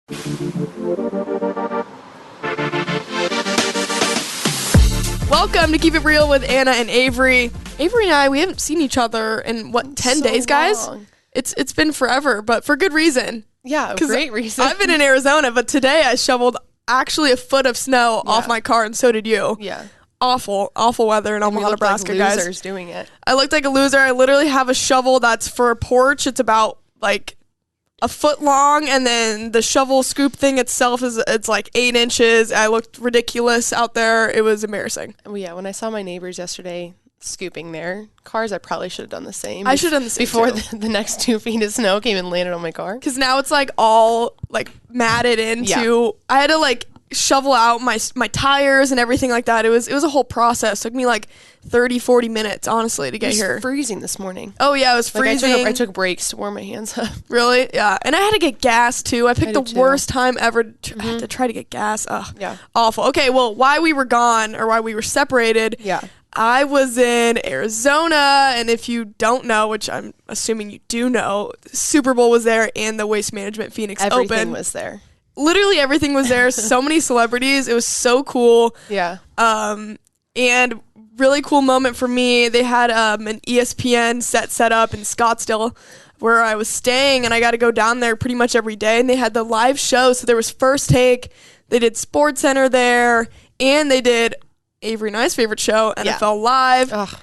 Welcome to Keep It Real with Ana and Avarie. Avarie and I, we haven't seen each other in, 10 days, guys? Long. It's been forever, but for good reason. Yeah, great reason. I've been in Arizona, but today I shoveled actually a foot of snow off my car, and so did you. Yeah. Awful weather in Omaha, Nebraska, like guys. Losers doing it. I looked like a loser. I literally have a shovel that's for a porch. It's about like a foot long, and then the shovel scoop thing itself it's like 8 inches. I looked ridiculous out there. It was embarrassing. Well, yeah, when I saw my neighbors yesterday scooping their cars, I probably should have done the same. I should have done the same before too. the next 2 feet of snow came and landed on my car. Because now it's like all like matted into. I had to like shovel out my tires and everything like that. It was a whole process. It took me like 30-40 minutes honestly to get here. It was freezing this morning. Oh yeah, it was freezing. I took breaks to warm my hands up. Really? Yeah. And I had to get gas too. I picked the worst time ever to try to get gas. Ugh. Yeah. Awful. Okay, well, why we were gone or why we were separated. Yeah. I was in Arizona, and if you don't know, which I'm assuming you do know, Super Bowl was there and the Waste Management Phoenix Open. Everything was there. Literally everything was there. So many celebrities. It was so cool. Yeah. And really cool moment for me. They had an ESPN set up in Scottsdale where I was staying, and I got to go down there pretty much every day. And they had the live show. So there was First Take. They did Sports Center there, and they did Avarie and I's favorite show, NFL Live. Ugh.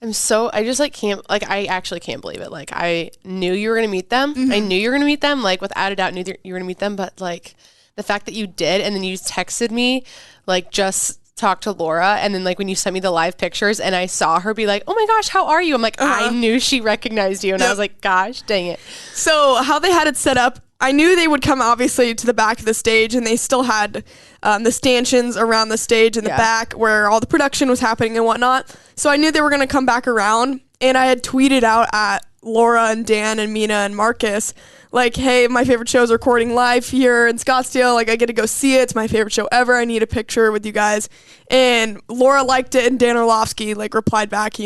I just like can't, like, I actually can't believe it. Like, I knew you were going to meet them. Mm-hmm. I knew you were going to meet them, like, without a doubt, knew you were going to meet them. But, like, the fact that you did, and then you texted me, like, just talk to Laura, and then, like, when you sent me the live pictures, and I saw her be like, oh my gosh, how are you? I'm like, I knew she recognized you, and I was like, gosh, dang it. So how they had it set up, I knew they would come obviously to the back of the stage, and they still had the stanchions around the stage in the back where all the production was happening and whatnot. So I knew they were going to come back around, and I had tweeted out at Laura and Dan and Mina and Marcus, like, hey, my favorite show is recording live here in Scottsdale. Like, I get to go see it. It's my favorite show ever. I need a picture with you guys. And Laura liked it, and Dan Orlovsky, like, replied back.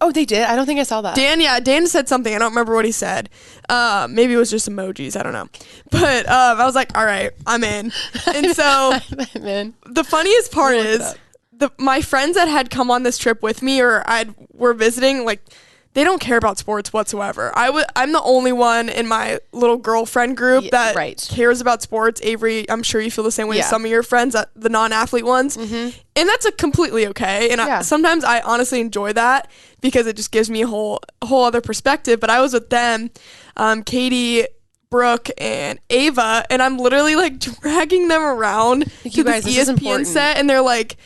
Oh, they did? I don't think I saw that. Dan said something. I don't remember what he said. Maybe it was just emojis. I don't know. But I was like, all right, I'm in. And so I'm in. The funniest part is my friends that had come on this trip with me or were visiting, like, they don't care about sports whatsoever. I'm the only one in my little girlfriend group that cares about sports. Avarie, I'm sure you feel the same way as some of your friends, the non-athlete ones. Mm-hmm. And that's completely okay. And sometimes I honestly enjoy that because it just gives me a whole other perspective. But I was with them, Katie, Brooke, and Ava, and I'm literally like dragging them around to this ESPN set, and they're like,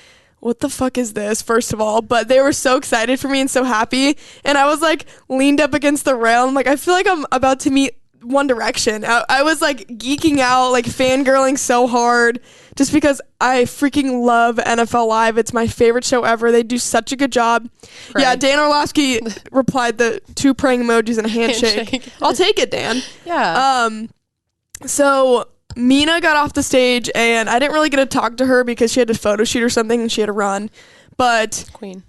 what the fuck is this, first of all? But they were so excited for me and so happy. And I was like leaned up against the rail. I'm like, I feel like I'm about to meet One Direction. I was like geeking out, like fangirling so hard just because I freaking love NFL Live. It's my favorite show ever. They do such a good job. Pray. Yeah, Dan Orlovsky replied the 2 praying emojis and a handshake. I'll take it, Dan. Yeah. So Mina got off the stage, and I didn't really get to talk to her because she had to photo shoot or something, and she had to run. But Queen.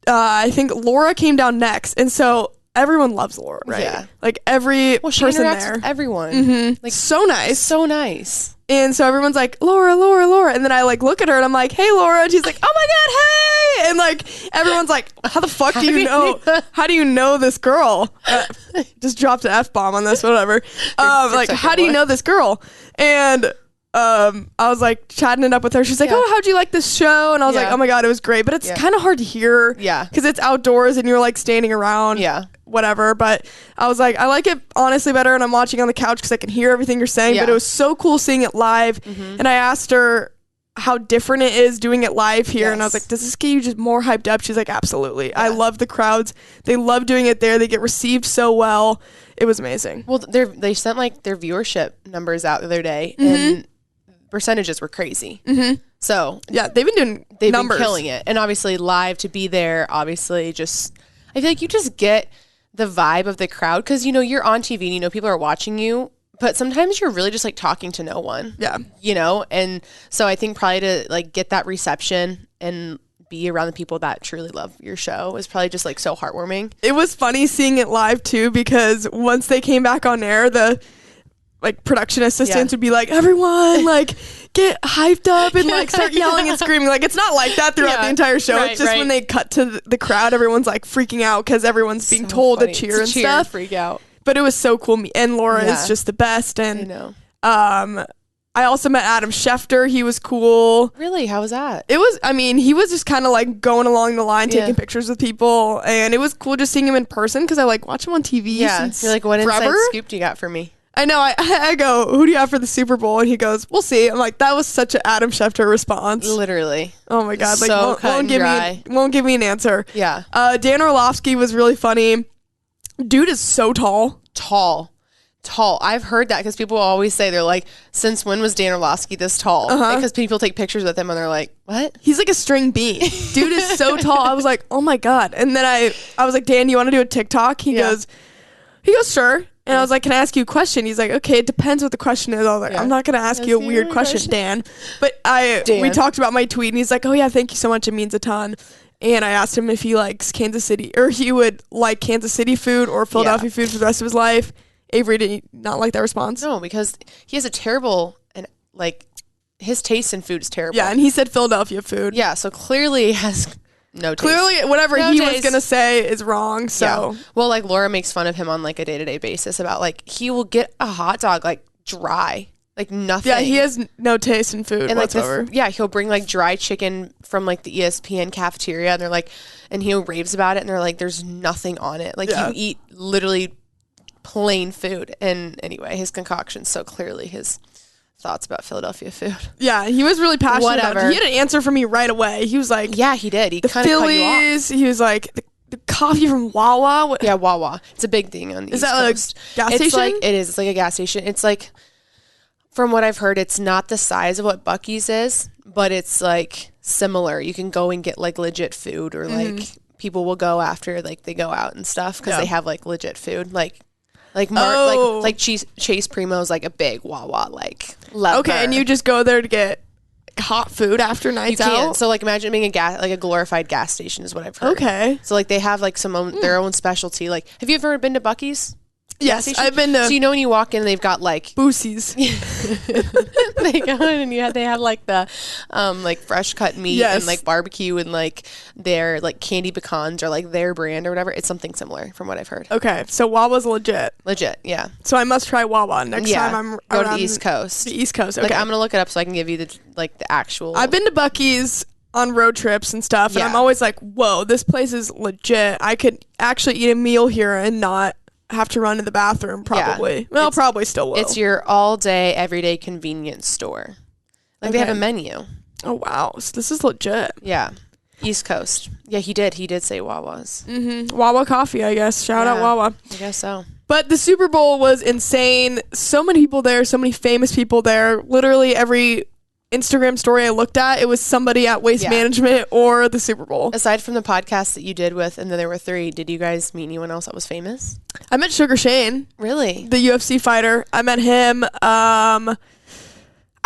I think Laura came down next, and so everyone loves Laura, right? Yeah. Like every person there. With everyone. Mm-hmm. Like so nice. So nice. And so everyone's like, Laura, Laura, Laura. And then I like look at her and I'm like, hey, Laura. And she's like, oh my God, hey. And like everyone's like, how the fuck do you know? How do you know this girl? Just dropped an F-bomb on this, whatever. Like, how do you know this girl? And I was like chatting it up with her. She's like, oh, how'd you like this show? And I was like, oh my God, it was great. But it's kind of hard to hear. Yeah. Because it's outdoors and you're like standing around. Yeah. Whatever. But I was like, I like it honestly better. And I'm watching on the couch because I can hear everything you're saying. But it was so cool seeing it live. Mm-hmm. And I asked her how different it is doing it live here. And I was like, does this get you just more hyped up? She's like, absolutely. I love the crowds. They love doing it there. They get received so well. It was amazing. Well, they sent like their viewership numbers out the other day. Mm-hmm. And percentages were crazy. Mm-hmm. So yeah, they've been killing it. And obviously live, to be there, obviously just, I feel like you just get the vibe of the crowd because, you know, you're on TV and, you know, people are watching you, but sometimes you're really just like talking to no one. Yeah. You know? And so I think probably to like get that reception and be around the people that truly love your show is probably just like so heartwarming. It was funny seeing it live too, because once they came back on air, like production assistants would be like, everyone like get hyped up and like start yelling and screaming. Like it's not like that throughout the entire show. It's just when they cut to the crowd, everyone's like freaking out because everyone's being told to cheer and stuff. Freak out. But it was so cool. And Laura is just the best. And I also met Adam Schefter. He was cool. Really? How was that? It was, I mean, he was just kind of like going along the line, taking pictures with people. And it was cool just seeing him in person because I like watch him on TV since You're like, what forever. inside scoop do you got for me? I know. I go, who do you have for the Super Bowl? And he goes, we'll see. I'm like, that was such an Adam Schefter response. Literally. Oh my God. Like, so won't give me an answer. Yeah. Dan Orlovsky was really funny. Dude is so tall. Tall. I've heard that because people always say, they're like, since when was Dan Orlovsky this tall? Because people take pictures with him and they're like, what? He's like a string bean. Dude is so tall. I was like, oh my God. And then I was like, Dan, you want to do a TikTok? He goes, sure. And I was like, can I ask you a question? He's like, okay, it depends what the question is. I was like, I'm not going to ask you a weird question, Dan. But we talked about my tweet and he's like, oh yeah, thank you so much. It means a ton. And I asked him if he likes Kansas City, or he would like Kansas City food or Philadelphia food for the rest of his life. Avery did not like that response. No, because he has a terrible, and like his taste in food is terrible. Yeah, and he said Philadelphia food. Yeah, so clearly he has no taste. Clearly whatever he was going to say is wrong, so. Yeah. Well, like Laura makes fun of him on like a day-to-day basis about like he will get a hot dog like dry. Like nothing. Yeah, he has no taste in food and whatsoever. Like he'll bring like dry chicken from like the ESPN cafeteria and they're like, and he raves about it and they're like, there's nothing on it. Like you eat literally plain food. And anyway, his concoctions, so clearly his thoughts about Philadelphia food. Yeah, he was really passionate about it. He had an answer for me right away. He was like, yeah, he did. He kind of cut you off. He was like, the coffee from Wawa. Yeah, Wawa. It's a big thing on the East Coast. Is that like a gas station? Like, it is. It's like a gas station. It's like, from what I've heard, it's not the size of what Buc-ee's is, but it's like similar. You can go and get like legit food, or like people will go after like they go out and stuff because they have like legit food, like Chase Primo's like a big Wawa like level. Okay, and you just go there to get hot food after nights out. So like imagine being a glorified gas station is what I've heard. Okay. So like they have like their own specialty. Like, have you ever been to Buc-ee's? Yes, I've been to. So you know when you walk in, they've got like Boosies. They go in and they have like the like fresh cut meat and like barbecue and like their like candy pecans or like their brand or whatever. It's something similar from what I've heard. Okay, so Wawa's legit. Legit, yeah. So I must try Wawa next time I'm go to the East Coast. The East Coast. Okay, like I'm gonna look it up so I can give you the actual. I've been to Buc-ee's on road trips and stuff, and I'm always like, whoa, this place is legit. I could actually eat a meal here and not have to run to the bathroom, probably. Yeah, well, probably still will. It's your all-day, everyday convenience store. Like, they have a menu. Oh, wow. So this is legit. Yeah. East Coast. Yeah, he did say Wawa's. Mm-hmm. Wawa coffee, I guess. Shout out Wawa. I guess so. But the Super Bowl was insane. So many people there, so many famous people there. Literally every Instagram story I looked at, it was somebody at Waste Management or the Super Bowl. Aside from the podcast that you did with, and then there were 3, did you guys meet anyone else that was famous? I met Sugar Shane. Really? The UFC fighter. I met him. I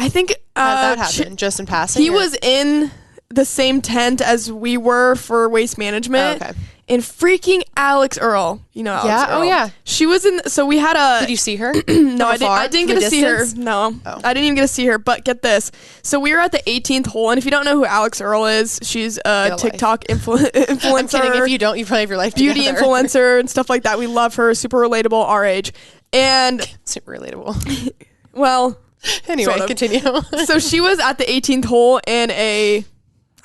think... How did that happen? Just in passing? He was in the same tent as we were for Waste Management. Oh, okay. And freaking Alex Earl. You know Alex Earl. Oh, yeah. She was in... So we had a... Did you see her? No, I didn't get to see her. No. Oh. I didn't even get to see her. But get this. So we were at the 18th hole. And if you don't know who Alex Earl is, she's a TikTok influencer. I'm kidding. If you don't, you probably have your life beauty together. Influencer and stuff like that. We love her. Super relatable, our age. And... Super relatable. Well... Anyway, sort of. Continue. So she was at the 18th hole in a...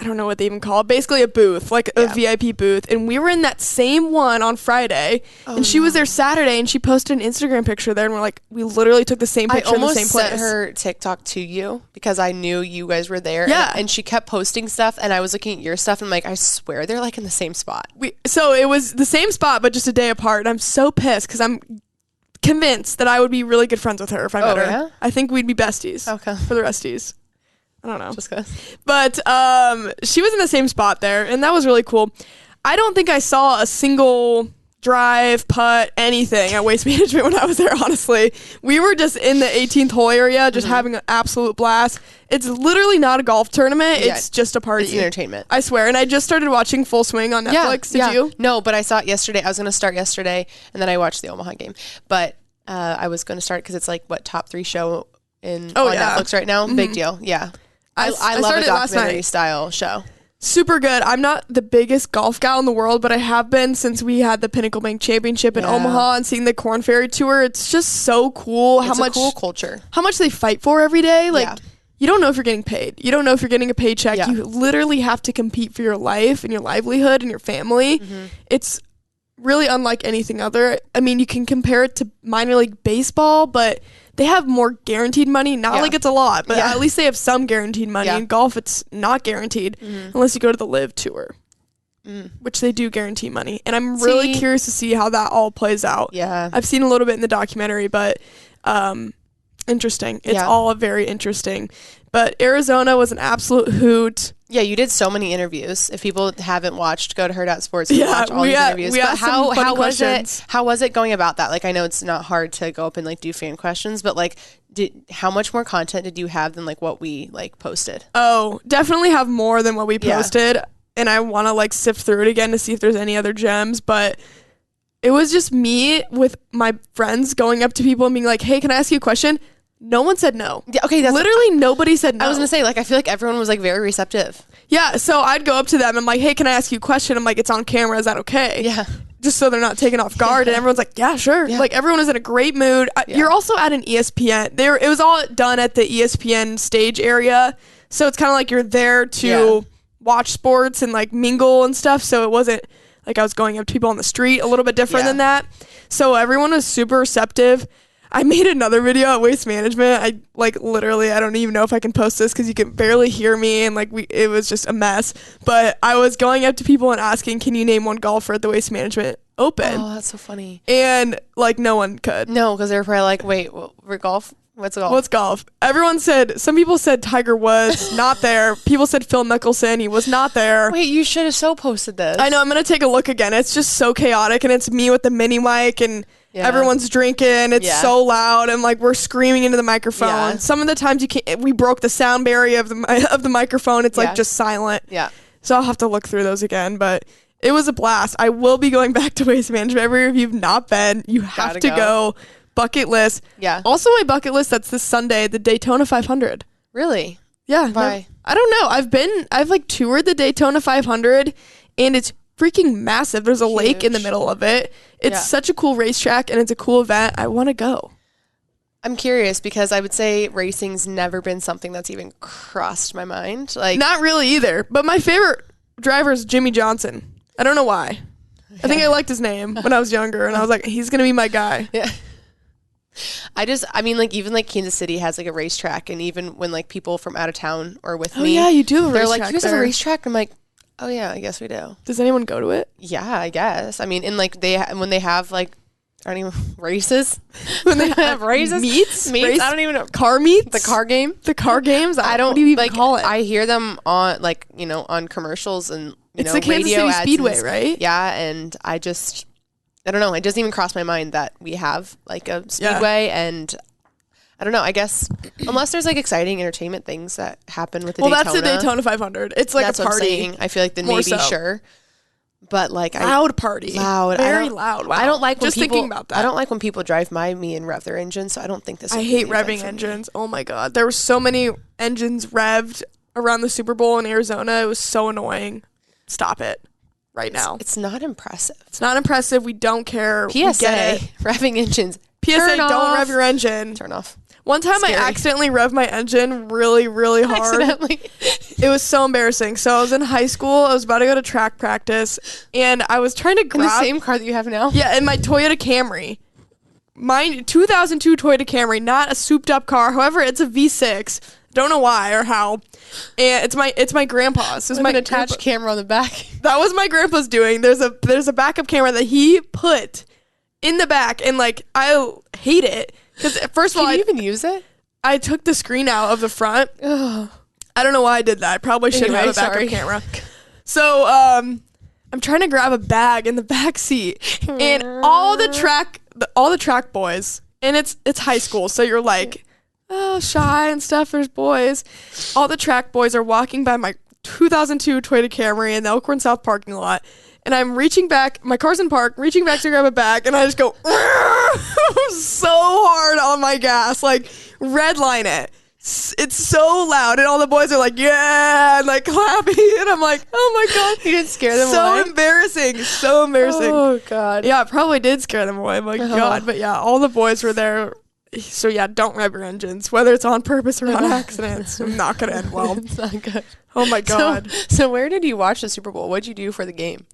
I don't know what they even call it. Basically a booth, like a VIP booth. And we were in that same one on Friday. And she was there Saturday and she posted an Instagram picture there. And we're like, we literally took the same picture in the same place. I almost sent her TikTok to you because I knew you guys were there. Yeah. And she kept posting stuff and I was looking at your stuff and I'm like, I swear they're like in the same spot. So it was the same spot, but just a day apart. And I'm so pissed because I'm convinced that I would be really good friends with her if I met her. Yeah? I think we'd be besties. Okay. For the resties. I don't know. Just cause. But she was in the same spot there, and that was really cool. I don't think I saw a single drive, putt, anything at Waste Management when I was there, honestly. We were just in the 18th hole area, just having an absolute blast. It's literally not a golf tournament. Yeah. It's just a party. It's entertainment. I swear. And I just started watching Full Swing on Netflix. Did you? No, but I saw it yesterday. I was going to start yesterday, and then I watched the Omaha game. But I was going to start because it's like top 3 show on yeah. Netflix right now. Big deal. Yeah. I love a documentary style show. Super good. I'm not the biggest golf gal in the world, but I have been since we had the Pinnacle Bank Championship in Omaha and seeing the Corn Ferry Tour. It's just so cool It's a cool culture. How much they fight for every day. Like, you don't know if you're getting paid. You don't know if you're getting a paycheck. Yeah. You literally have to compete for your life and your livelihood and your family. Mm-hmm. It's really unlike anything other. I mean, you can compare it to minor league baseball, but they have more guaranteed money. Not like it's a lot, but at least they have some guaranteed money. In golf, it's not guaranteed unless you go to the Live Tour, which they do guarantee money. And I'm really curious to see how that all plays out. Yeah, I've seen a little bit in the documentary, but interesting. It's all very interesting. But Arizona was an absolute hoot. Yeah, you did so many interviews. If people haven't watched, go to Hurrdat Sports and watch all these interviews. But how was it? How was it going about that? Like, I know it's not hard to go up and like do fan questions, but like, how much more content did you have than like what we like posted? Oh, definitely have more than what we posted, and I want to like sift through it again to see if there's any other gems. But it was just me with my friends going up to people and being like, "Hey, can I ask you a question?" No one said no. Yeah, okay, that's literally nobody said no. I was gonna say, like, I feel like everyone was like very receptive. Yeah, so I'd go up to them and I'm like, "Hey, can I ask you a question?" I'm like, "It's on camera. Is that okay?" Yeah. Just so they're not taken off guard, and everyone's like, "Yeah, sure." Yeah. Like, everyone was in a great mood. You're also at an ESPN. It was all done at the ESPN stage area, so it's kind of like you're there to watch sports and like mingle and stuff. So it wasn't like I was going up to people on the street. A little bit different than that. So everyone was super receptive. I made another video at Waste Management. I like literally, I don't even know if I can post this because you can barely hear me and like it was just a mess. But I was going up to people and asking, "Can you name one golfer at the Waste Management Open?" Oh, that's so funny. And like no one could. No, because they were probably like, "Wait, we're golf? What's golf?" What's golf? Everyone said, some people said Tiger Woods, not there. People said Phil Mickelson, he was not there. Wait, you should have so posted this. I know, I'm going to take a look again. It's just so chaotic, and it's me with the mini mic and everyone's drinking. It's so loud, and like we're screaming into the microphone. Yeah. Some of the times you can't. We broke the sound barrier of the microphone. It's like just silent. Yeah. So I'll have to look through those again. But it was a blast. I will be going back to Waste Management. Every if you've not been, you have to go. Bucket list. Yeah. Also, my bucket list. That's this Sunday, the Daytona 500. Really? Yeah. Why? I don't know. I've like toured the Daytona 500, and it's freaking massive. There's a lake in the middle of it. It's such a cool racetrack, and it's a cool event. I want to go. I'm curious because I would say racing's never been something that's even crossed my mind. Like, not really either. But my favorite driver is Jimmy Johnson. I don't know why. I think I liked his name when I was younger, and I was like, he's gonna be my guy. Yeah. I mean, like, even like Kansas City has like a racetrack, and even when like people from out of town are with me, oh yeah, you do. They're like, "You guys have a racetrack?" I'm like, "Oh yeah, I guess we do." Does anyone go to it? Yeah, I guess. I mean, and like when they have like, I don't even races. When they have races, meets. Race, I don't even know. Car meets, the car games. I don't. What do you even call it? I hear them on like on commercials and it's the Kansas City Speedway, right? Yeah, and I don't know. It doesn't even cross my mind that we have like a speedway, and I don't know. I guess unless there's like exciting entertainment things that happen with the Daytona. Well, that's the Daytona 500. It's like a party. I feel like then maybe sure, but like loud party, very loud. Wow. I don't like when just thinking about that. I don't like when people drive by me and rev their engines. So I don't think this. I hate revving engines. Oh my god, there were so many engines revved around the Super Bowl in Arizona. It was so annoying. Stop it. Right now. It's not impressive. It's not impressive. We don't care. PSA, revving engines. PSA, don't rev your engine. Turn off. One time I accidentally revved my engine really, really hard. Accidentally. It was so embarrassing. So I was in high school. I was about to go to track practice, and I was trying to grab... In the same car that you have now? Yeah, in my Toyota Camry. Mine, 2002 Toyota Camry, not a souped up car. However, it's a V6. Don't know why or how. And it's my grandpa's. It's my attached camera on the back. That was my grandpa's doing. There's a backup camera that he put in the back, and like I hate it because first of all, can you even use it? I took the screen out of the front. Ugh. I don't know why I did that. I probably should have a backup camera. So I'm trying to grab a bag in the back seat, and all the track boys, and it's high school, so you're like, oh, shy and stuff. There's boys. All the track boys are walking by my 2002 Toyota Camry in the Elkhorn South parking lot, and I'm reaching back. My car's in park, reaching back to grab a bag, and I just go, so hard on my gas, like redline it. It's so loud, and all the boys are like, yeah, and like clapping, and I'm like, oh my god, You didn't scare them so away? embarrassing, so embarrassing. Oh god. Yeah, it probably did scare them away. My god, but yeah, all the boys were there. So yeah, don't rev your engines, whether it's on purpose or on accident. It's not gonna end well. It's not good. Oh my god. So where did you watch the Super Bowl? What'd you do for the game?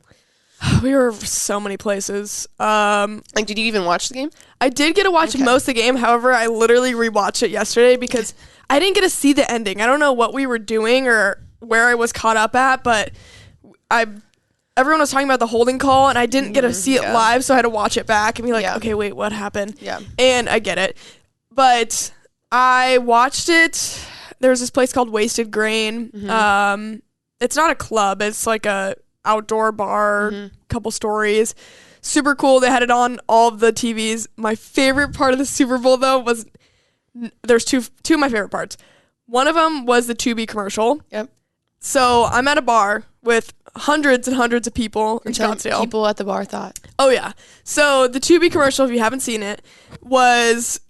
We were so many places. Like, did you even watch the game? I did get to watch most of the game. However, I literally rewatched it yesterday because I didn't get to see the ending. I don't know what we were doing or where I was caught up at, but everyone was talking about the holding call, and I didn't get to see it live, so I had to watch it back and be like, okay, wait, what happened? Yeah. And I get it. But I watched it. There's this place called Wasted Grain. It's not a club. It's like a outdoor bar, couple stories. Super cool. They had it on all of the TVs. My favorite part of the Super Bowl, though, was there's two of my favorite parts. One of them was the Tubi commercial. Yep. So I'm at a bar with hundreds and hundreds of people in Scottsdale. People at the bar thought. Oh, yeah. So the Tubi commercial, if you haven't seen it, was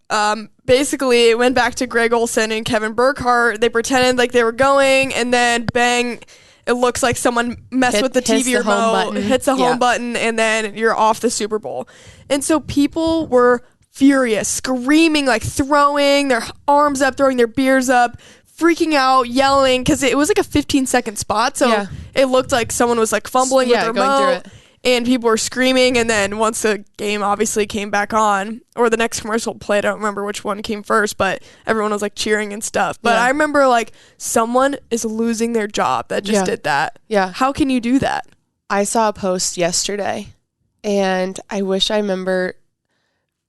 basically it went back to Greg Olson and Kevin Burkhardt. They pretended like they were going, and then bang, it looks like someone messed with the TV remote, hits a home button, and then you're off the Super Bowl. And so people were furious, screaming, like throwing their arms up, throwing their beers up, freaking out, yelling, because it was like a 15-second spot. So it looked like someone was like fumbling with the remote. Going through it. And people were screaming, and then once the game obviously came back on, or the next commercial played, I don't remember which one came first, but everyone was like cheering and stuff. But I remember like someone is losing their job that just did that. Yeah. How can you do that? I saw a post yesterday, and I wish I remember,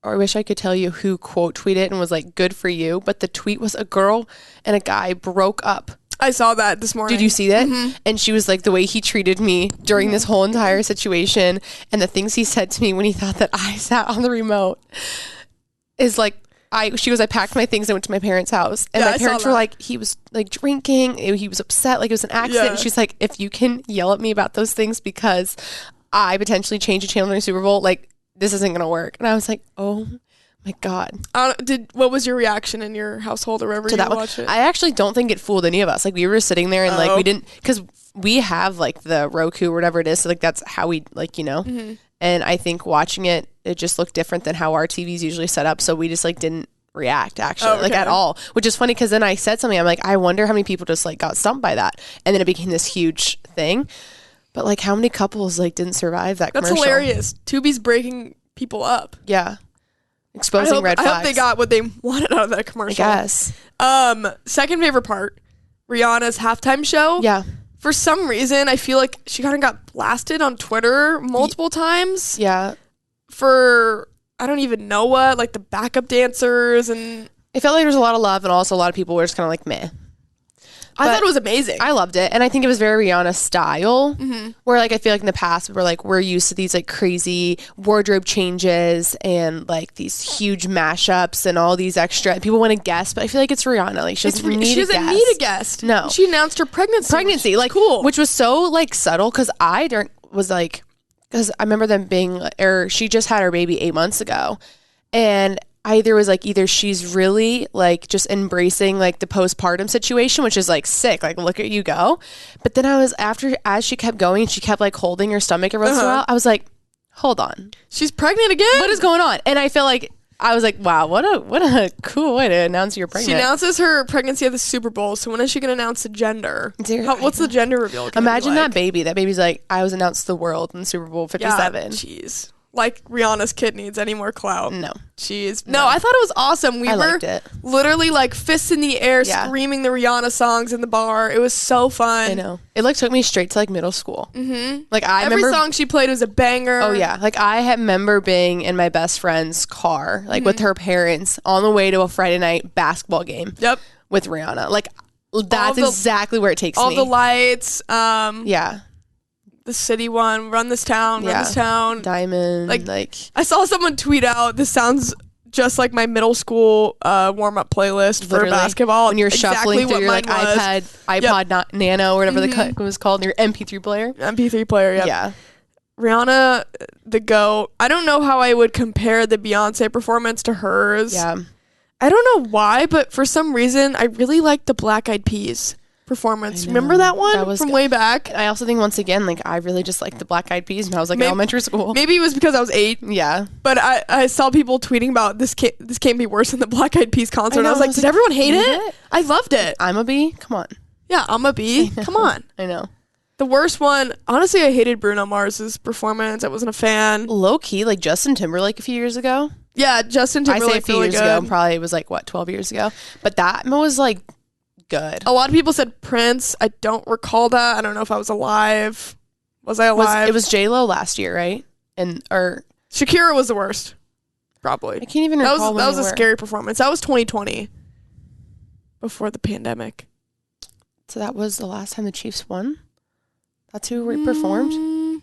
or I wish I could tell you who quote tweeted and was like, good for you. But the tweet was a girl and a guy broke up. I saw that this morning. Did you see that? And she was like, the way he treated me during this whole entire situation and the things he said to me when he thought that I sat on the remote is like, I packed my things and went to my parents' house, and my parents were like, he was like drinking, he was upset, like it was an accident. And she's like, if you can yell at me about those things because I potentially changed a channel during Super Bowl, like this isn't gonna work. And I was like, oh my god. What was your reaction in your household or wherever you watched it? I actually don't think it fooled any of us. Like we were sitting there and like we didn't, because we have like the Roku or whatever it is, so like that's how we like, you know. And I think watching it just looked different than how our TV's usually set up, so we just like didn't react actually like at all, which is funny because then I said something, I'm like, I wonder how many people just like got stumped by that, and then it became this huge thing. But like how many couples like didn't survive that commercial? That's hilarious. Tubi's breaking people up. Yeah. Exposing red flags. I hope they got what they wanted out of that commercial. I guess. Second favorite part, Rihanna's halftime show. Yeah. For some reason, I feel like she kind of got blasted on Twitter multiple times. Yeah. For, I don't even know what, like the backup dancers, and it felt like there was a lot of love, and also a lot of people were just kind of like, meh. I thought it was amazing. I loved it. And I think it was very Rihanna style, where like I feel like in the past we're used to these like crazy wardrobe changes and like these huge mashups and all these extra, people want to guess, but I feel like it's Rihanna. Like she doesn't need a guest. No. She announced her pregnancy, like cool, which was so like subtle, because I remember them being, or she just had her baby 8 months ago, and either she's really like just embracing like the postpartum situation, which is like sick, like look at you go. But then as she kept going, she kept like holding her stomach every once in a while. I was like, hold on, she's pregnant again? What is going on? And I feel like I was like, wow, what a cool way to announce you're pregnant. She announces her pregnancy at the Super Bowl. So when is she going to announce the gender? What's the gender reveal? Imagine that baby. That baby's like, I was announced to the world in Super Bowl 57. Jeez. Like Rihanna's kid needs any more clout. No. Jeez. No, I thought it was awesome. We were literally like fists in the air, screaming the Rihanna songs in the bar. It was so fun. I know. It like took me straight to like middle school. Like every song she played was a banger. Oh yeah. Like I remember being in my best friend's car, like with her parents on the way to a Friday night basketball game. Yep. With Rihanna. Like that's exactly where it takes me. All the lights. Yeah. The city one, Run This Town, Diamond. Like I saw someone tweet out, this sounds just like my middle school warm-up playlist for basketball. When you're shuffling through your like iPod Nano or whatever the cut was called, your MP3 player. MP3 player, yeah. Rihanna, the GOAT. I don't know how I would compare the Beyonce performance to hers. Yeah. I don't know why, but for some reason, I really like the Black Eyed Peas performance. Remember that one from way back? I also think, once again, like, I really just liked the Black Eyed Peas when I was like in elementary school. Maybe it was because I was 8. Yeah. But I saw people tweeting about this can't be worse than the Black Eyed Peas concert. And I was like, did everyone hate it? I loved it. I'm a bee. Come on. Yeah, I'm a bee. Come on. I know. The worst one, honestly, I hated Bruno Mars's performance. I wasn't a fan. Low key, like Justin Timberlake a few years ago. Yeah, Justin Timberlake. I say a few years ago, probably it was like 12 years ago. But that was like good. A lot of people said Prince. I don't recall that. I don't know if I was alive. Was I alive? It was J-Lo last year, right? Or Shakira was the worst. Probably. I can't even recall. That was a scary performance. That was 2020. Before the pandemic. So that was the last time the Chiefs won? That's who performed?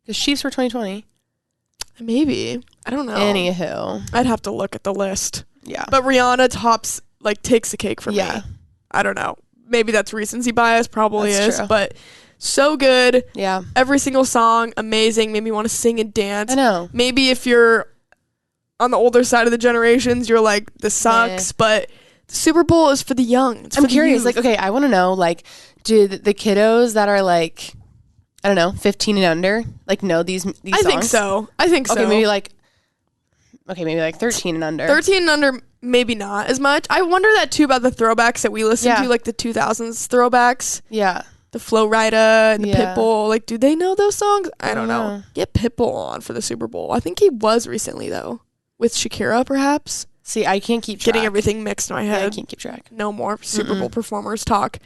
Because Chiefs were 2020. Maybe. I don't know. Anywho. I'd have to look at the list. Yeah. But Rihanna takes the cake for me. I don't know. Maybe that's recency bias. Probably that's is. True. But so good. Yeah. Every single song, amazing. Made me want to sing and dance. I know. Maybe if you're on the older side of the generations, you're like, this sucks. But the Super Bowl is for the young. I'm curious. Like, okay, I want to know, like, do the kiddos that are like, I don't know, 15 and under, like, know these songs? I think so. Okay, maybe like 13 and under. 13 and under, maybe not as much. I wonder that too about the throwbacks that we listen to, like the 2000s throwbacks. Yeah. The Flo Rida and the Pitbull. Like, do they know those songs? I don't know. Get Pitbull on for the Super Bowl. I think he was recently, though. With Shakira, perhaps. See, I can't keep track. Getting everything mixed in my head. Yeah, I can't keep track. No more Super Bowl performers talk.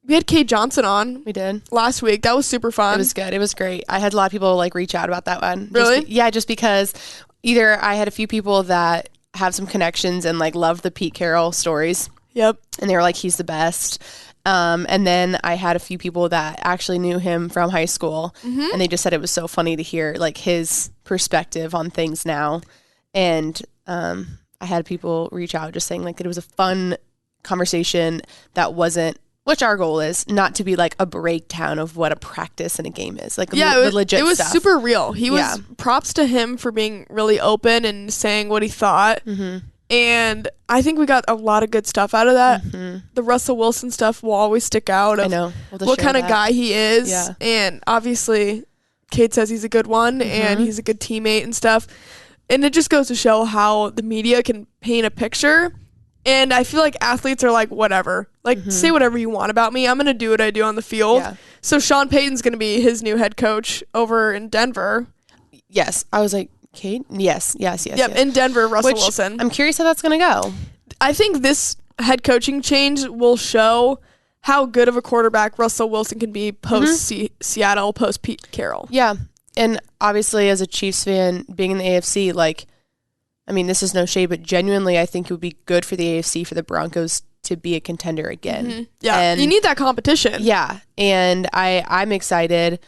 We had Kate Johnson on. We did. Last week. That was super fun. It was good. It was great. I had a lot of people like reach out about that one. Really? Just because either I had a few people that have some connections and like love the Pete Carroll stories. Yep. And they were like, he's the best. And then I had a few people that actually knew him from high school. Mm-hmm. And they just said it was so funny to hear like his perspective on things now. And I had people reach out just saying like it was a fun conversation that wasn't, which our goal is, not to be like a breakdown of what a practice in a game is. Like, the legit it was stuff. super real. He was, props to him for being really open and saying what he thought. Mm-hmm. And I think we got a lot of good stuff out of that. Mm-hmm. The Russell Wilson stuff will always stick out. I know. What kind of guy he is. Yeah. And obviously, Kate says he's a good one and he's a good teammate and stuff. And it just goes to show how the media can paint a picture. And I feel like athletes are like, whatever. Like, say whatever you want about me. I'm going to do what I do on the field. Yeah. So Sean Payton's going to be his new head coach over in Denver. Yes. I was like, Kate? Yes. Yep, in Denver, Russell Wilson. I'm curious how that's going to go. I think this head coaching change will show how good of a quarterback Russell Wilson can be post Seattle, post Pete Carroll. Yeah. And obviously, as a Chiefs fan, being in the AFC, like, I mean, this is no shade, but genuinely, I think it would be good for the AFC for the Broncos to be a contender again. Mm-hmm. Yeah, and you need that competition. Yeah, and I'm excited,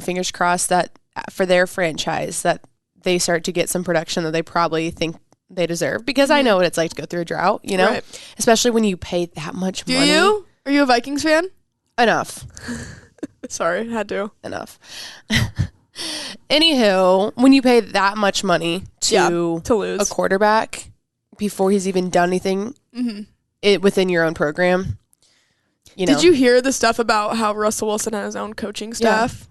fingers crossed that for their franchise that they start to get some production that they probably think they deserve. Because I know what it's like to go through a drought, right. Especially when you pay that much money. Do you? Are you a Vikings fan? Enough. Sorry, had to. Enough. Anywho, when you pay that much money to lose a quarterback before he's even done anything within your own program, Did you hear the stuff about how Russell Wilson had his own coaching staff? Yeah.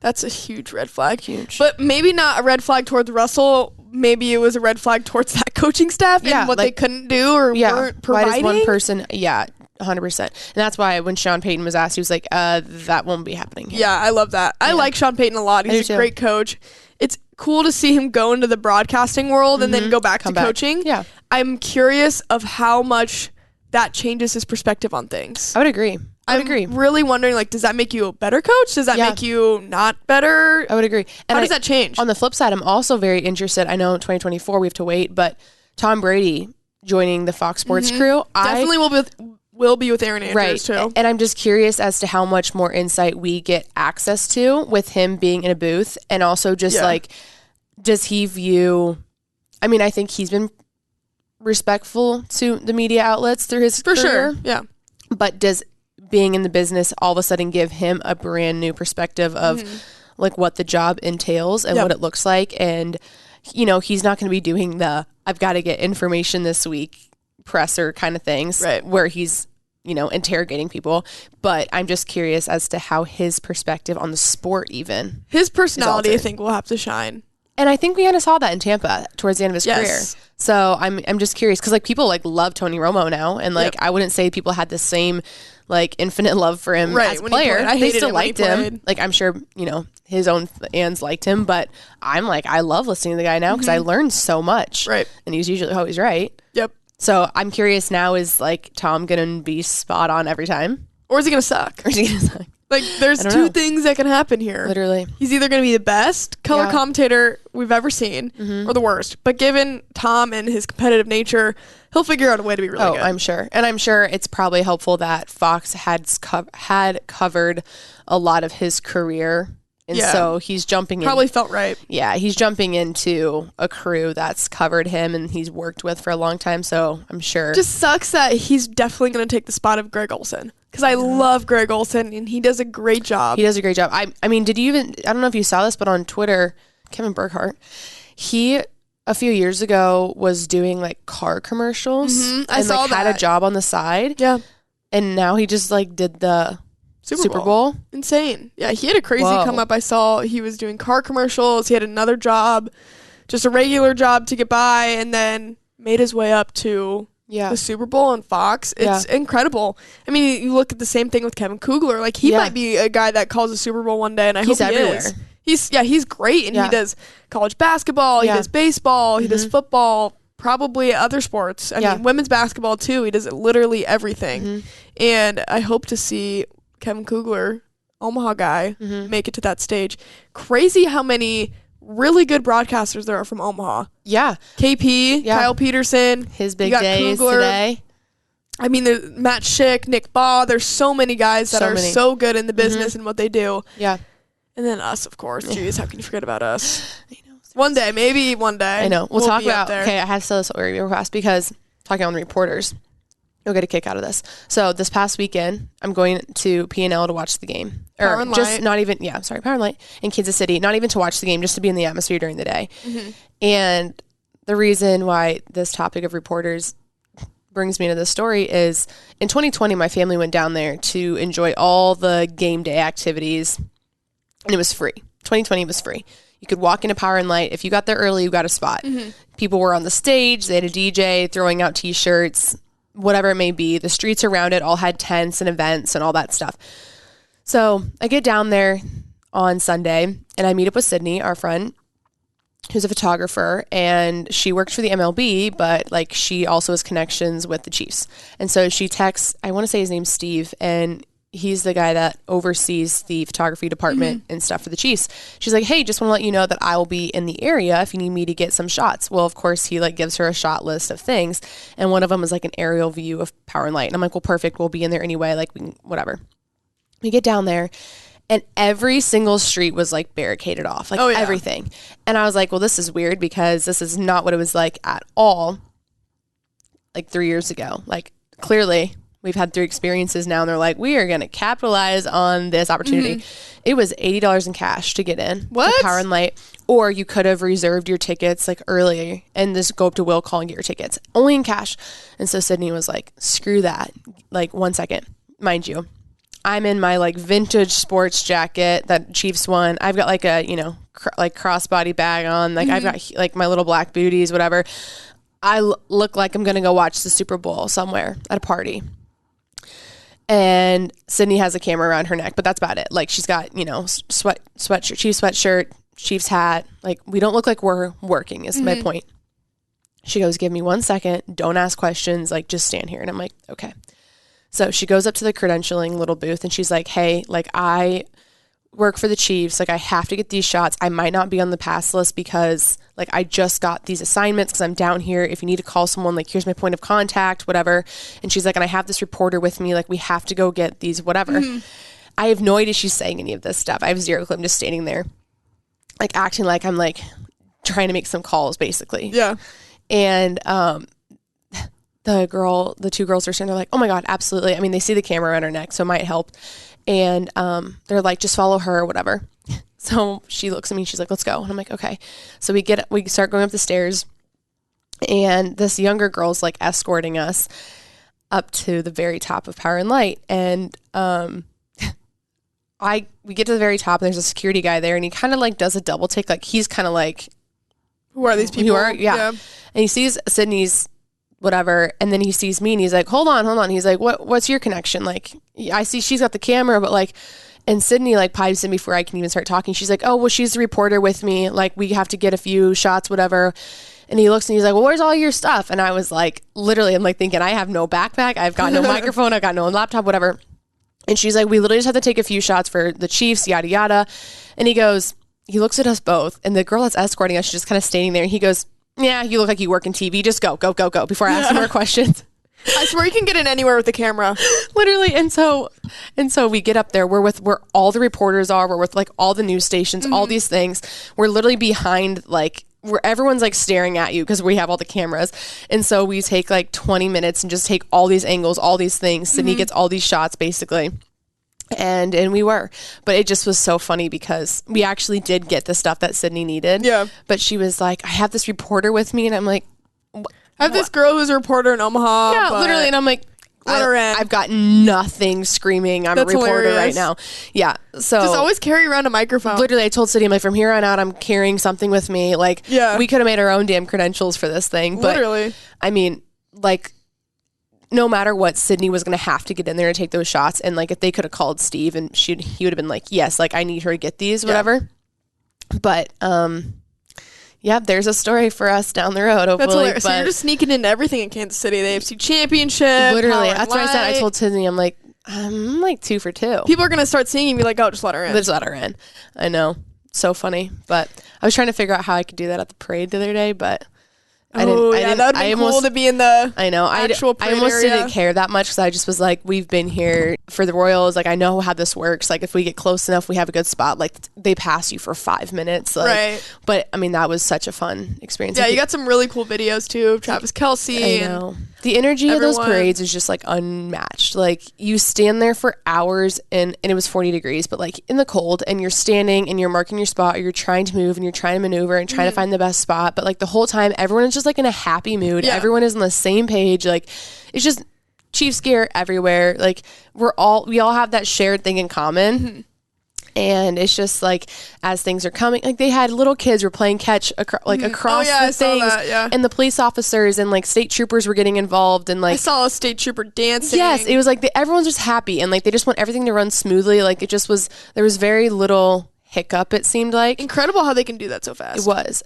That's a huge red flag. Huge. But maybe not a red flag towards Russell. Maybe it was a red flag towards that coaching staff and what they couldn't do or weren't providing. Why does one person... Yeah, 100%. And that's why when Sean Payton was asked, he was like, that won't be happening here. Yeah, I love that. I like Sean Payton a lot. He's a great coach. It's cool to see him go into the broadcasting world and then go back to coaching. Yeah. I'm curious of how much that changes his perspective on things. I would agree. I'm really wondering, like, does that make you a better coach? Does that make you not better? I would agree. And how does that change? On the flip side, I'm also very interested. I know 2024 we have to wait, but Tom Brady joining the Fox Sports crew. Definitely will be with Aaron Andrews too. And I'm just curious as to how much more insight we get access to with him being in a booth. And also just like, does he view, I mean, I think he's been respectful to the media outlets through his career. For sure. Yeah. But does being in the business all of a sudden give him a brand new perspective of like what the job entails and what it looks like. And, you know, he's not going to be doing the, I've got to get information this week presser kind of things where he's, you know, interrogating people. But I'm just curious as to how his perspective on the sport, even his personality, I think, will have to shine. And I think we kind of saw that in Tampa towards the end of his career. So I'm just curious because like people like love Tony Romo now, and like I wouldn't say people had the same like infinite love for him as a player. They still liked him. Like I'm sure, you know, his own fans liked him, but I'm like, I love listening to the guy now because I learned so much. Right. And he's usually always right. Yep. So I'm curious now, is like Tom going to be spot on every time? Or is he going to suck? Like, there's two things that can happen here. Literally. He's either going to be the best color commentator we've ever seen or the worst. But given Tom and his competitive nature, he'll figure out a way to be really good. I'm sure. And I'm sure it's probably helpful that Fox had covered a lot of his career. And so he's jumping in. Probably felt right. Yeah, he's jumping into a crew that's covered him and he's worked with for a long time. So I'm sure. Just sucks that he's definitely going to take the spot of Greg Olsen. Because I love Greg Olsen and he does a great job. He does a great job. I mean, did you even, I don't know if you saw this, but on Twitter, Kevin Burkhardt, he a few years ago was doing like car commercials. I saw that. Had a job on the side. Yeah. And now he just like did the Super Bowl. Insane. Yeah, he had a crazy come up. I saw he was doing car commercials. He had another job, just a regular job to get by, and then made his way up to the Super Bowl on Fox. It's incredible. I mean, you look at the same thing with Kevin Kugler. Like, he might be a guy that calls a Super Bowl one day, and I hope he is. He's great, and he does college basketball, he does baseball, he does football, probably other sports. I mean, women's basketball, too. He does literally everything. And I hope to see Kevin Kugler, Omaha guy, make it to that stage. Crazy how many really good broadcasters there are from Omaha. Yeah. KP, Kyle Peterson. His big days Kugler today. I mean, there's Matt Schick, Nick Baugh. There's so many guys that are so good in the business and what they do. Yeah. And then us, of course. Jeez, how can you forget about us? I know. One day, maybe one day. I know. We'll talk about, okay, I had to tell this story real fast because talking on the reporters, you'll get a kick out of this. So this past weekend, I'm going to P&L to watch the game. Power and just Light. Not even, Power and Light in Kansas City. Not even to watch the game, just to be in the atmosphere during the day. And the reason why this topic of reporters brings me to this story is in 2020, my family went down there to enjoy all the game day activities, and it was free. 2020 was free. You could walk into Power and Light. If you got there early, you got a spot. People were on the stage. They had a DJ throwing out T-shirts, whatever it may be. The streets around it all had tents and events and all that stuff. So I get down there on Sunday and I meet up with Sydney, our friend, who's a photographer, and she works for the MLB, but like she also has connections with the Chiefs. And so she texts, I want to say his name's Steve, and he's the guy that oversees the photography department and stuff for the Chiefs. She's like, hey, just want to let you know that I will be in the area if you need me to get some shots. Well, of course, he like gives her a shot list of things. And one of them is like an aerial view of Power and Light. And I'm like, well, perfect. We'll be in there anyway. Like, whatever. We get down there and every single street was like barricaded off, like everything. And I was like, well, this is weird because this is not what it was like at all. Like 3 years ago, like clearly we've had 3 experiences now, and they're like, we are going to capitalize on this opportunity. It was $80 in cash to get in. What? To Power and Light. Or you could have reserved your tickets like early and just go up to Will Call and get your tickets. Only in cash. And so Sydney was like, screw that. Like 1 second. Mind you, I'm in my like vintage sports jacket that Chiefs won. I've got like a, like crossbody bag on. Like I've got like my little black booties, whatever. I look like I'm going to go watch the Super Bowl somewhere at a party. And Sydney has a camera around her neck, but that's about it. Like she's got, sweatshirt, Chiefs sweatshirt, Chiefs hat. Like we don't look like we're working is my point. She goes, give me 1 second. Don't ask questions. Like just stand here. And I'm like, okay. So she goes up to the credentialing little booth and she's like, hey, like I work for the Chiefs. Like I have to get these shots. I might not be on the pass list because like I just got these assignments because I'm down here. If you need to call someone, like here's my point of contact, whatever. And she's like, and I have this reporter with me. Like we have to go get these, whatever. I have no idea she's saying any of this stuff. I have zero clue. I'm just standing there like acting like I'm like trying to make some calls basically. Yeah. And the two girls are standing there like, oh my God, absolutely. I mean, they see the camera around her neck, so it might help. And they're like, just follow her or whatever. So she looks at me, she's like, let's go. And I'm like, okay. So we start going up the stairs, and this younger girl's like escorting us up to the very top of Power and Light. And we get to the very top, and there's a security guy there, and he kind of like does a double take. Like he's kind of like, who are these people? Yeah. And he sees Sydney's whatever, and then he sees me, and he's like, hold on. He's like, what's your connection? Like, I see she's got the camera, but like, and Sydney like pipes in before I can even start talking. She's like, oh, well, she's the reporter with me. Like, we have to get a few shots, whatever. And he looks and he's like, well, where's all your stuff? And I was like, literally, I'm like thinking, I have no backpack. I've got no microphone. I've got no laptop, whatever. And she's like, we literally just have to take a few shots for the Chiefs, yada, yada. And he looks at us both. And the girl that's escorting us, she's just kind of standing there. And he goes, yeah, you look like you work in TV. Just go before I ask you more questions. I swear you can get in anywhere with the camera. Literally. And so we get up there. We're where all the reporters are. We're with like all the news stations, all these things. We're literally behind like where everyone's like staring at you because we have all the cameras. And so we take like 20 minutes and just take all these angles, all these things. Sydney gets all these shots basically. And we were, but it just was so funny because we actually did get the stuff that Sydney needed. Yeah. But she was like, I have this reporter with me. And I'm like, I have this girl who's a reporter in Omaha. Yeah, literally. And I'm like, I've got nothing screaming. I'm a reporter right now. Yeah. So just always carry around a microphone. Literally, I told Sydney, I'm like, from here on out, I'm carrying something with me. Like, we could have made our own damn credentials for this thing. But literally, I mean, like, no matter what, Sydney was going to have to get in there and take those shots. And like, if they could have called Steve and he would have been like, yes, like I need her to get these, whatever. But, yeah, there's a story for us down the road. Hopefully. That's hilarious. So you're just sneaking into everything in Kansas City. The AFC Championship. Literally. That's what I said. I told Sydney, I'm like 2 for 2. People are going to start seeing you and be like, oh, just let her in. Just let her in. I know. So funny. But I was trying to figure out how I could do that at the parade the other day, but that would be cool to be in the actual parade I almost area. didn't care that much because I just was like, we've been here for the Royals. Like, I know how this works. Like, if we get close enough, we have a good spot. Like, they pass you for 5 minutes. Like, right. But, I mean, that was such a fun experience. Yeah, you got some really cool videos, too. Travis Kelce. I know. The energy of those parades is just, like, unmatched. Like, you stand there for hours, and it was 40 degrees, but, like, in the cold, and you're standing, and you're marking your spot, or you're trying to move, and you're trying to maneuver, and trying to find the best spot. But, like, the whole time, everyone is just, like, in a happy mood. Yeah. Everyone is on the same page. Like, it's just Chiefs gear everywhere. Like, we all have that shared thing in common. And it's just like, as things are coming, like they had little kids were playing catch across the things, and the police officers and like state troopers were getting involved, and like I saw a state trooper dancing. Yes, it was like everyone's just happy, and like they just want everything to run smoothly. Like there was very little hiccup, it seemed like. Incredible how they can do that so fast. It was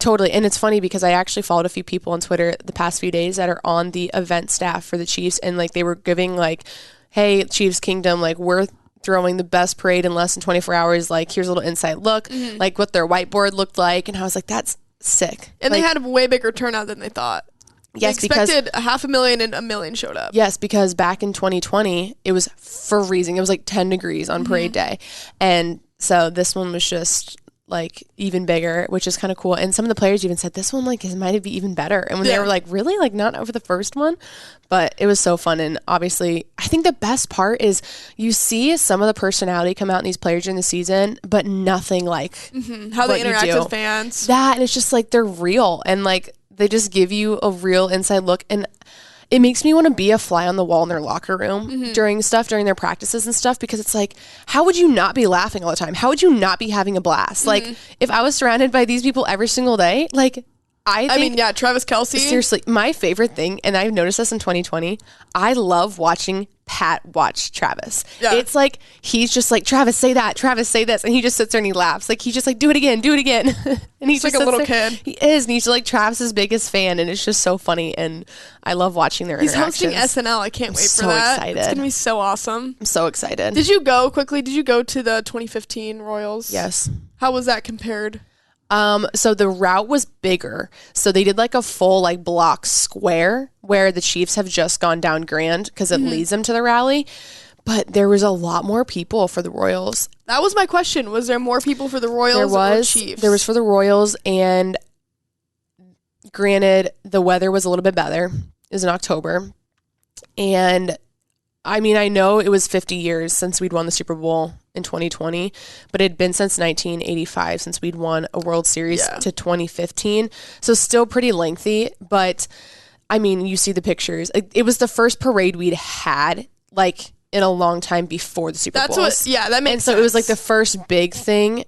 totally. And it's funny because I actually followed a few people on Twitter the past few days that are on the event staff for the Chiefs, and like they were giving like, hey, Chiefs Kingdom, like we're throwing the best parade in less than 24 hours. Like, here's a little inside look, like what their whiteboard looked like. And I was like, that's sick. And like, they had a way bigger turnout than they thought. Yes, they expected 500,000 and 1 million showed up. Yes, because back in 2020, it was freezing. It was like 10 degrees on parade day. And so this one was just like even bigger, which is kind of cool. And some of the players even said this one like might be even better. And when they were like, really, like not over the first one, but it was so fun. And obviously, I think the best part is you see some of the personality come out in these players during the season, but nothing like how they interact with fans. That, and it's just like they're real, and like they just give you a real inside look. And it makes me want to be a fly on the wall in their locker room during their practices and stuff, because it's like, how would you not be laughing all the time? How would you not be having a blast? Like, if I was surrounded by these people every single day, like, I mean, Travis Kelce. Seriously, my favorite thing, and I've noticed this in 2020, I love watching Pat watch Travis. Yeah. It's like, he's just like, Travis, say that. Travis, say this. And he just sits there and he laughs. Like, he's just like, do it again. And he's like a little kid. He is. And he's like Travis's biggest fan. And it's just so funny. And I love watching their interactions. He's hosting SNL. I can't wait for that. I'm so excited. It's going to be so awesome. I'm so excited. Did you go to the 2015 Royals? Yes. How was that compared? So the route was bigger. So they did like a full like block square where the Chiefs have just gone down Grand because it leads them to the rally. But there was a lot more people for the Royals. That was my question. Was there more people for the Royals or Chiefs? There was for the Royals, and granted, the weather was a little bit better. is in October. And I mean, I know it was 50 years since we'd won the Super Bowl in 2020, but it had been since 1985 since we'd won a World Series to 2015. So still pretty lengthy, but I mean, you see the pictures. It was the first parade we'd had like in a long time before the Super Bowl. That makes sense. So it was like the first big thing.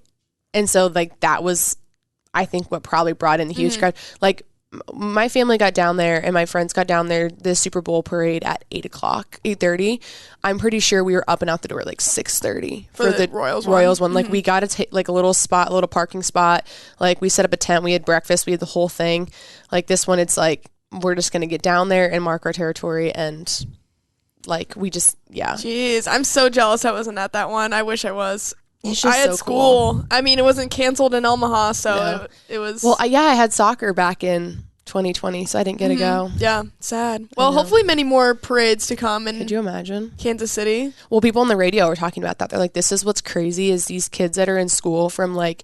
And so like that was, I think, what probably brought in the huge crowd. Like my family got down there and my friends got down there the Super Bowl parade at 8:30. I'm pretty sure we were up and out the door like 6:30 for the Royals one. Like we got to take like a little parking spot. Like we set up a tent, we had breakfast, we had the whole thing. Like this one, it's like, we're just going to get down there and mark our territory. And like, we just, Jeez, I'm so jealous I wasn't at that one. I wish I was. I had school. Cool. I mean, it wasn't canceled in Omaha, so it was. Well, I had soccer back in 2020, so I didn't get to go. Yeah, sad. Well, hopefully many more parades to come. Could you imagine? Kansas City. Well, people on the radio were talking about that. They're like, this is what's crazy is these kids that are in school from like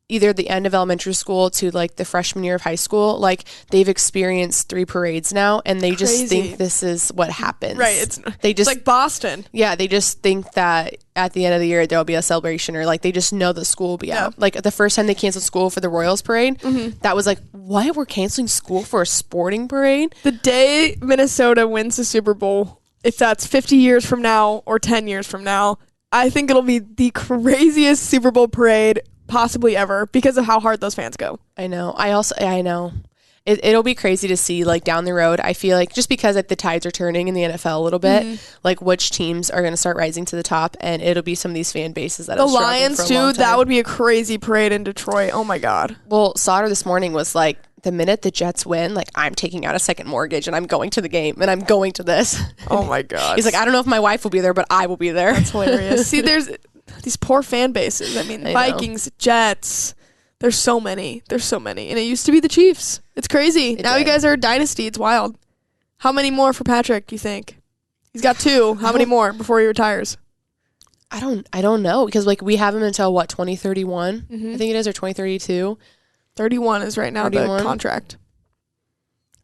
either the end of elementary school to like the freshman year of high school, like they've experienced 3 parades now and they just think this is what happens. Right. It's like Boston. Yeah. They just think that at the end of the year there'll be a celebration, or like they just know that school will be out. Like the first time they canceled school for the Royals parade, that was like, what? We're canceling school for a sporting parade? The day Minnesota wins the Super Bowl, if that's 50 years from now or 10 years from now, I think it'll be the craziest Super Bowl parade possibly ever because of how hard those fans go. I know. I know. It'll be crazy to see like down the road. I feel like just because like the tides are turning in the NFL a little bit, like which teams are going to start rising to the top, and it'll be some of these fan bases that the Lions too. That would be a crazy parade in Detroit. Oh my God. Well, Sauter this morning was like, the minute the Jets win, like I'm taking out a second mortgage and I'm going to the game and I'm going to this. Oh my God. He's like, I don't know if my wife will be there, but I will be there. That's hilarious. See, there's these poor fan bases. I mean, Vikings, Jets. There's so many. And it used to be the Chiefs. It's crazy. Now you guys are a dynasty. It's wild. How many more for Patrick, do you think? He's got 2. How many more before he retires? I don't know, because like we have him until what, 2031? I think it is, or 2032. 31 is right now 31? The contract.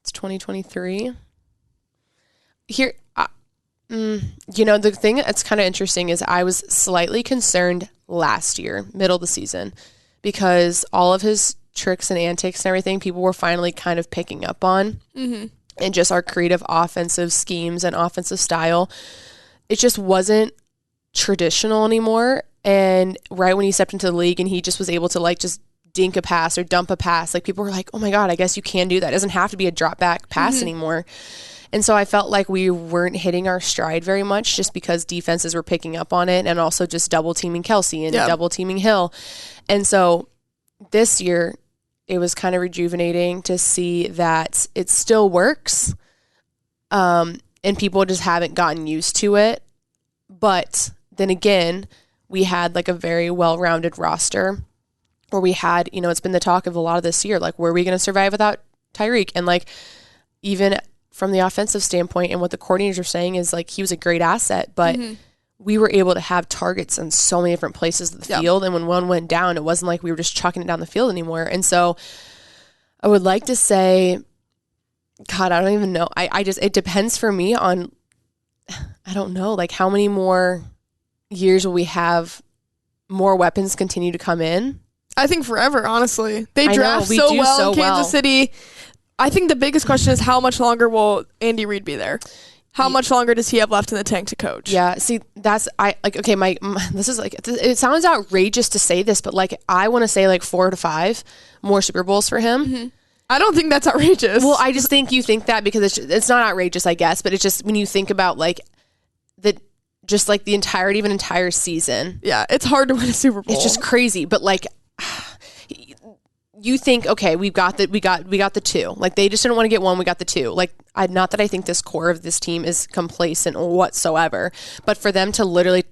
It's 2023. Here, you know, the thing that's kind of interesting is I was slightly concerned last year, middle of the season, because all of his tricks and antics and everything, people were finally kind of picking up on. And just our creative offensive schemes and offensive style. It just wasn't traditional anymore. And right when he stepped into the league and he just was able to like just dink a pass or dump a pass, like people were like, oh my God, I guess you can do that. It doesn't have to be a drop back pass anymore. And so I felt like we weren't hitting our stride very much just because defenses were picking up on it, and also just double teaming Kelsey and double teaming Hill. And so this year it was kind of rejuvenating to see that it still works. And people just haven't gotten used to it. But then again, we had like a very well-rounded roster where we had, you know, it's been the talk of a lot of this year, like, were we going to survive without Tyreek? And like, even from the offensive standpoint, and what the coordinators are saying is like, he was a great asset, but we were able to have targets in so many different places of the field. And when one went down, it wasn't like we were just chucking it down the field anymore. And so I would like to say, God, I don't even know. I just, it depends for me on, I don't know, like how many more years will we have more weapons continue to come in? I think forever, honestly. They draft so well in Kansas City. I think the biggest question is, how much longer will Andy Reid be there? How much longer does he have left in the tank to coach? Yeah, see, that's, okay, this is like, it sounds outrageous to say this, but like, I want to say like 4 to 5 more Super Bowls for him. I don't think that's outrageous. Well, I just think you think that because it's not outrageous, I guess, but it's just when you think about like just like the entirety of an entire season. Yeah, it's hard to win a Super Bowl. It's just crazy, but like, you think, okay, we got the 2. Like, they just didn't want to get 1. We got the 2. Like, not that I think this core of this team is complacent whatsoever, but for them to literally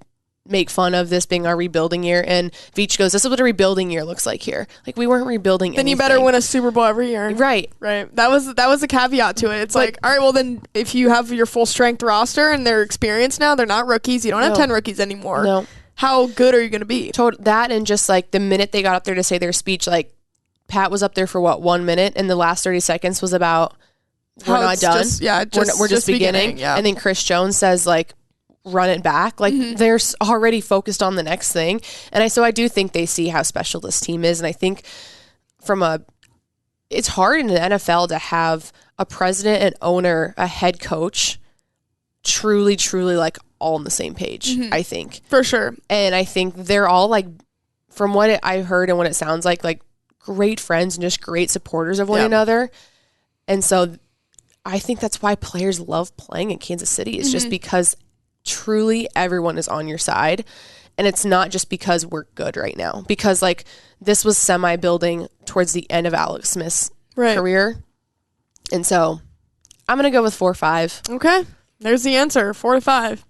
make fun of this being our rebuilding year, and Veach goes, this is what a rebuilding year looks like here. Like, we weren't rebuilding anything. Then you better win a Super Bowl every year. Right. That was the caveat to it. It's like, all right, well then if you have your full strength roster and they're experienced now, they're not rookies. You don't have 10 rookies anymore. No. How good are you going to be? That, and just like the minute they got up there to say their speech, like, Pat was up there for 1 minute, and the last 30 seconds was about we're not done. We're just beginning. Yeah. And then Chris Jones says, like, run it back. Like, they're already focused on the next thing. And so I do think they see how special this team is. And I think it's hard in the NFL to have a president and owner, a head coach, truly, like, all on the same page, I think. For sure. And I think they're all, like, from what I heard and what it sounds like great friends and just great supporters of one another. And so I think that's why players love playing in Kansas City, is just because truly everyone is on your side. And it's not just because we're good right now, because, like, this was semi-building towards the end of Alex Smith's career. And so I'm going to go with 4-5. Okay. There's the answer, 4-5.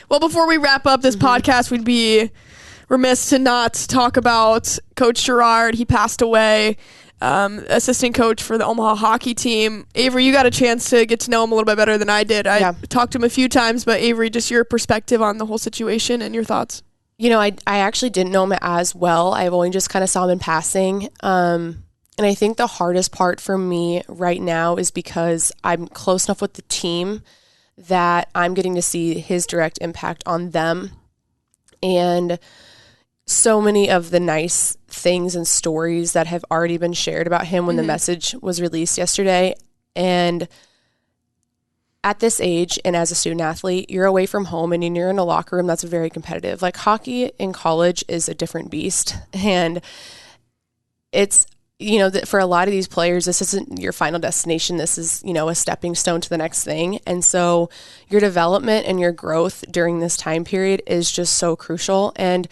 Well, before we wrap up this podcast, we'd be remiss to not talk about Coach Gerard. He passed away, assistant coach for the Omaha hockey team. Avery, you got a chance to get to know him a little bit better than I did. I talked to him a few times, but Avery, just your perspective on the whole situation and your thoughts. You know, I actually didn't know him as well. I've only just kind of saw him in passing. And I think the hardest part for me right now is because I'm close enough with the team that I'm getting to see his direct impact on them. And so many of the nice things and stories that have already been shared about him when the message was released yesterday. And at this age and as a student athlete, you're away from home and you're in a locker room that's very competitive. Like, hockey in college is a different beast. And it's, you know, for a lot of these players, this isn't your final destination. This is, you know, a stepping stone to the next thing. And so your development and your growth during this time period is just so crucial. And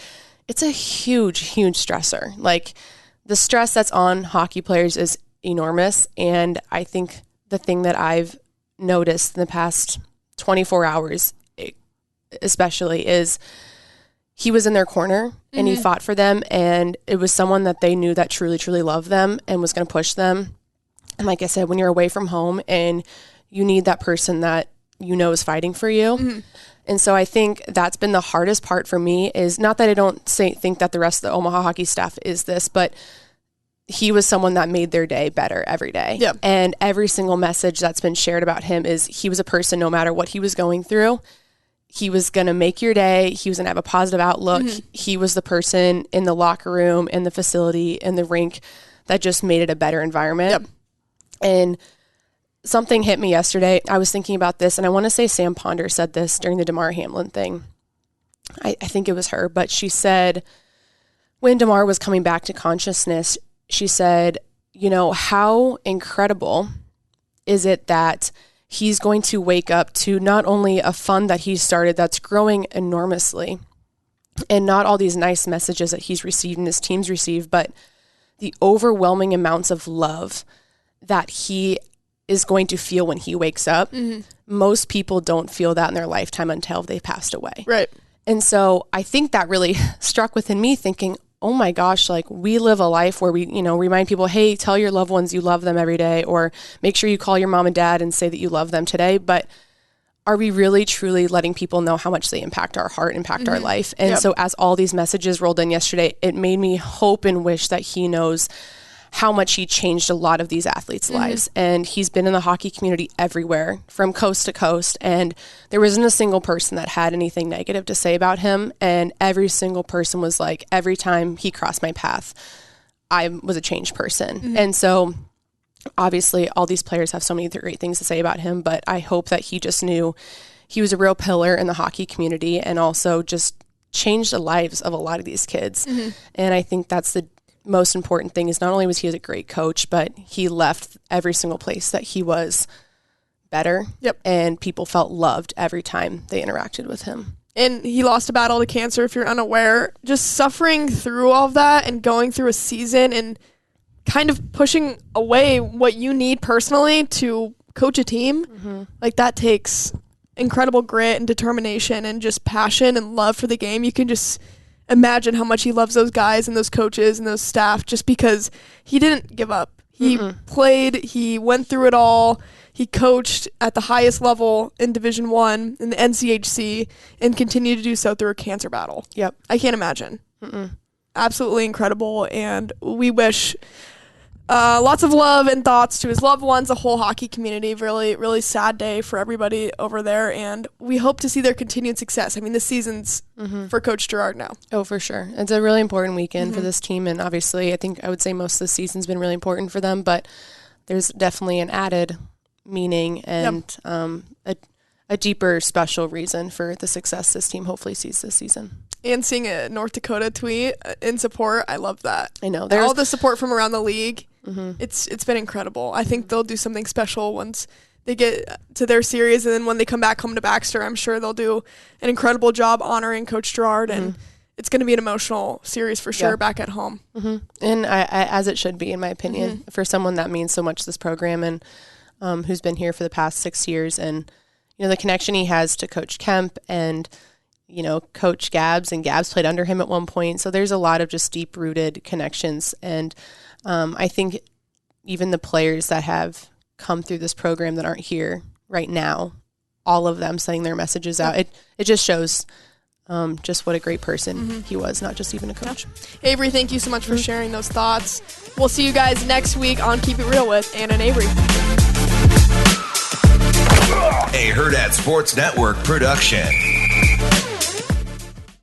it's a huge stressor. Like, the stress that's on hockey players is enormous. And I think the thing that I've noticed in the past 24 hours, especially, is he was in their corner and he fought for them. And it was someone that they knew that truly loved them and was going to push them. And like I said, when you're away from home and you need that person that you know is fighting for you. And so I think that's been the hardest part for me, is not that I don't think that the rest of the Omaha hockey staff is this, but he was someone that made their day better every day. Yep. And every single message that's been shared about him is he was a person, no matter what he was going through, he was going to make your day. He was going to have a positive outlook. He was the person in the locker room, in the facility, in the rink that just made it a better environment. Yep. And something hit me yesterday. I was thinking about this, and I want to say Sam Ponder said this during the DeMar Hamlin thing. I think it was her, but she said when DeMar was coming back to consciousness, she said, you know, how incredible is it that he's going to wake up to not only a fund that he started that's growing enormously, and not all these nice messages that he's received and his team's received, but the overwhelming amounts of love that he is going to feel when he wakes up. Most people don't feel that in their lifetime until they've passed away. Right. And so I think that really struck within me, thinking, oh my gosh, like, we live a life where we, you know, remind people, hey, tell your loved ones you love them every day, or make sure you call your mom and dad and say that you love them today. But are we really truly letting people know how much they impact our heart, impact our life? And so as all these messages rolled in yesterday, it made me hope and wish that he knows how much he changed a lot of these athletes' lives. And he's been in the hockey community everywhere, from coast to coast. And there wasn't a single person that had anything negative to say about him. And every single person was like, every time he crossed my path, I was a changed person. And so obviously all these players have so many great things to say about him, but I hope that he just knew he was a real pillar in the hockey community and also just changed the lives of a lot of these kids. And I think that's the most important thing, is not only was he a great coach, but he left every single place that he was better. And people felt loved every time they interacted with him. And he lost a battle to cancer, if you're unaware. Just suffering through all of that and going through a season and kind of pushing away what you need personally to coach a team, like, that takes incredible grit and determination and just passion and love for the game. You can just imagine how much he loves those guys and those coaches and those staff, just because he didn't give up. He played, he went through it all. He coached at the highest level in Division I in the NCHC and continued to do so through a cancer battle. I can't imagine. Absolutely incredible. And we wish Lots of love and thoughts to his loved ones, the whole hockey community. Really, really sad day for everybody over there, and we hope to see their continued success. I mean, this season's for Coach Girard now. Oh, for sure. It's a really important weekend for this team, and obviously I would say most of the season's been really important for them, but there's definitely an added meaning and a deeper special reason for the success this team hopefully sees this season. And seeing a North Dakota tweet in support, I love that. I know. All the support from around the league, it's been incredible. I think they'll do something special once they get to their series, and then when they come back home to Baxter, I'm sure they'll do an incredible job honoring Coach Girard, and it's going to be an emotional series for sure back at home. And I, as it should be, in my opinion, for someone that means so much to this program and who's been here for the past 6 years, and the connection he has to Coach Kemp and Coach Gabbs, and Gabbs played under him at one point. So there's a lot of just deep-rooted connections. And I think even the players that have come through this program that aren't here right now, all of them sending their messages out, it just shows just what a great person he was, not just even a coach. Avery, thank you so much for sharing those thoughts. We'll see you guys next week on Keep It Real with Ana and Avarie. A Hurrdat Sports Network production.